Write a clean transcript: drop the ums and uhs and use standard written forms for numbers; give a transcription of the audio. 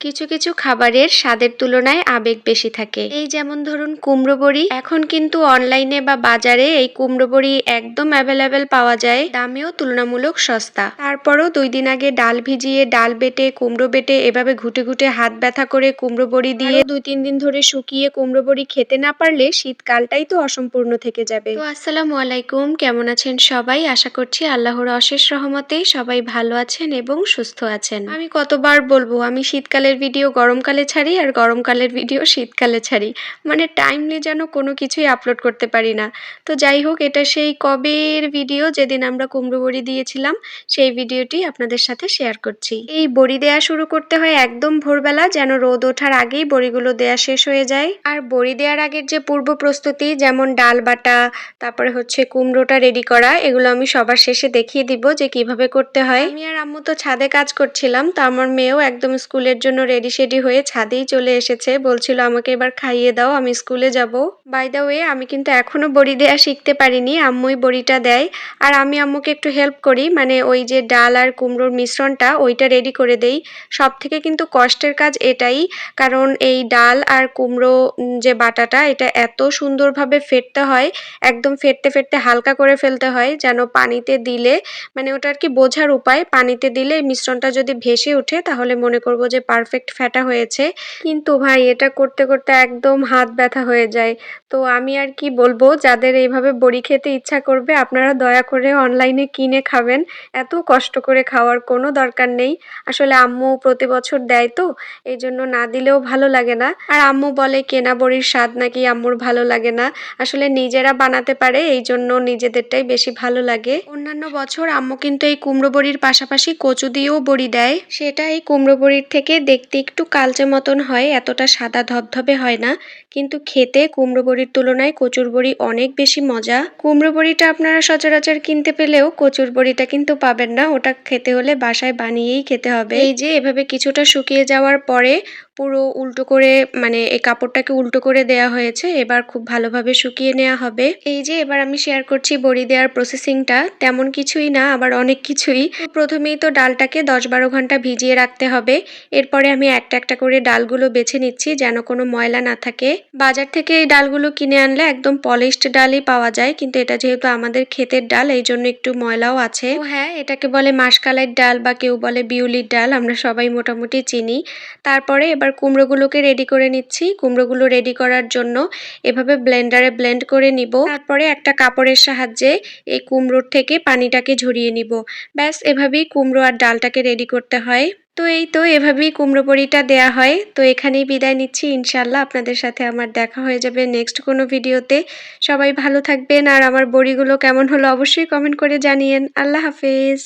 কিছু কিছু খাবারের স্বাদের তুলনায় আবেগ বেশি থাকে। এই যেমন ধরুন কুমড়ো বড়ি, এখন কিন্তু অনলাইনে বা বাজারে এই কুমড়ো বড়ি একদম অ্যাভেলেবেল পাওয়া যায়, দামেও তুলনামূলক সস্তা। তারপরও 2 দিন আগে ডাল ভিজিয়ে, ডাল বেটে, কুমড়ো বেটে এভাবে ঘুটে ঘুটে হাত ব্যথা করে কুমড়ো বড়ি দিয়ে 2-3 দিন ধরে শুকিয়ে কুমড়ো বড়ি খেতে না পারলে শীতকালটাই তো অসম্পূর্ণ থেকে যাবে। তো আসসালামু আলাইকুম, কেমন আছেন সবাই? আশা করছি আল্লাহর অশেষ রহমতে সবাই ভালো আছেন এবং সুস্থ আছেন। আমি কতবার বলবো, আমি শীতকালের ভিডিও গরমকালে ছাড়ি আর গরমকালের ভিডিও শীতকালে ছাড়ি, মানে টাইমলি যেন কোনো কিছুই আপলোড করতে পারি না। তো যাই হোক, এটা সেই কবের ভিডিও যেদিন আমরা কুমড়ো বড়ি দিয়েছিলাম, সেই ভিডিওটি আপনাদের সাথে শেয়ার করছি। এই বড়ি দেয়া শুরু করতে হয় একদম ভোরবেলা, যেন রোদ ওঠার আগেই বড়িগুলো দেয়া শেষ হয়ে যায়। আর বড়ি দেওয়ার আগের যে পূর্ব প্রস্তুতি, যেমন ডাল বাটা, তারপরে হচ্ছে কুমড়োটা রেডি করা, এগুলো আমি সবার শেষে দেখিয়ে দিব যে কিভাবে করতে হয়। আমি আর আম্মু তো ছাদে কাজ করছিলাম, তো আমার মেয়েও একদম স্কুলের জন্য রেডি শেডি হয়ে ছাদেই চলে এসেছে, বলছিল আমাকে এবার খাইয়ে দাও, আমি স্কুলে যাব। বাই দ্য ওয়ে, আমি কিন্তু এখনো বড়ি দেয়া শিখতে পারিনি, আম্মুই বড়িটা দেয় আর আমি আম্মুকে একটু হেল্প করি, মানে ওই যে ডাল আর কুমড়োর মিশ্রণটা ওইটা রেডি করে দেই। সব থেকে কিন্তু কষ্টের কাজ এটাই, কারণ এই ডাল আর কুমড়ো যে বাটাটা, এটা এত সুন্দরভাবে ফেটতে হয়, একদম ফেটতে ফেটতে হালকা করে ফেলতে হয়, যেন পানিতে দিলে, মানে ওটা আর কি বোঝার উপায়, পানিতে দিলে মিশ্রণটা যদি ভেসে ওঠে তাহলে মনে করব যে পারফেক্ট ফেটা হয়েছে। কিন্তু ভাই, এটা করতে করতে একদম হাত ব্যথা হয়ে যায়। তো আমি আর কি বলবো, যাদের এইভাবে বড়ি খেতে ইচ্ছা করবে, আপনারা দয়া করে অনলাইনে কিনে খাবেন, এত কষ্ট করে খাওয়ার কোনো দরকার নেই। আসলে আম্মু প্রতি বছর দেয়, তো এই জন্য না দিলেও ভালো লাগে না। আর আম্মু বলে কেনা বড়ির স্বাদ নাকি আম্মুর ভালো লাগে না, আসলে নিজেরা বানাতে পারে, এই জন্য নিজেদেরটাই বেশি ভালো লাগে। অন্যান্য বছর আম্মু কিন্তু এই কুমড়ো বড়ির পাশাপাশি কচু দিয়েও বড়ি দেয়, সেটা এই কুমড়ো বড়ির থেকে দেখতে একটু কালচে মতন হয়, এতটা সাদা ধবধবে হয় না, কিন্তু খেতে কুমড়ো বড়ির তুলনায় কচুর বড়ি অনেক বেশি মজা। কুমড়ো বড়িটা আপনারা সচরাচর কিনতে পেলেও কচুর বড়িটা কিন্তু পাবেন না, ওটা খেতে হলে বাসায় বানিয়েই খেতে হবে। এই যে এভাবে কিছুটা শুকিয়ে যাওয়ার পরে পুরো উল্টো করে, মানে এই কাপড়টাকে উল্টো করে দেয়া হয়েছে, এবার খুব ভালোভাবে শুকিয়ে নেওয়া হবে। এই যে এবার আমি শেয়ার করছি বড়ি দেওয়ার প্রসেসিংটা, তেমন কিছুই না, আবার অনেক কিছুই। প্রথমেই তো ডালটাকে 10-12 ঘন্টা ভিজিয়ে রাখতে হবে, এরপরে আমি একটা একটা করে ডালগুলো বেছে নিচ্ছি যেন কোনো ময়লা না থাকে। বাজার থেকে এই ডালগুলো কিনে আনলে একদম পলিশড ডালই পাওয়া যায়, কিন্তু এটা যেহেতু আমাদের ক্ষেতের ডাল, এই জন্য একটু ময়লাও আছে। ও হ্যাঁ, এটাকে বলে মাসকালের ডাল বা কেউ বলে বিউলির ডাল, আমরা সবাই মোটামুটি চিনি। তারপরে এবার কুমড়োগুলোকে রেডি করে নিচ্ছি। কুমড়োগুলো রেডি করার জন্য এভাবে ব্লেন্ডারে ব্লেন্ড করে নিব, তারপরে একটা কাপড়ের সাহায্যে এই কুমড়োর থেকে পানিটাকে ঝরিয়ে নিব। ব্যাস, এভাবেই কুমড়ো আর ডালটাকে রেডি করতে হয়। তো এই তো এভাবেই কুমড়ো বড়িটা দেয়া হয়। তো এখানেই বিদায় নিচ্ছি, ইনশাল্লাহ আপনাদের সাথে আমার দেখা হয়ে যাবে নেক্সট কোনো ভিডিওতে। সবাই ভালো থাকবেন, আর আমার বড়িগুলো কেমন হলো অবশ্যই কমেন্ট করে জানিয়েন। আল্লাহ হাফেজ।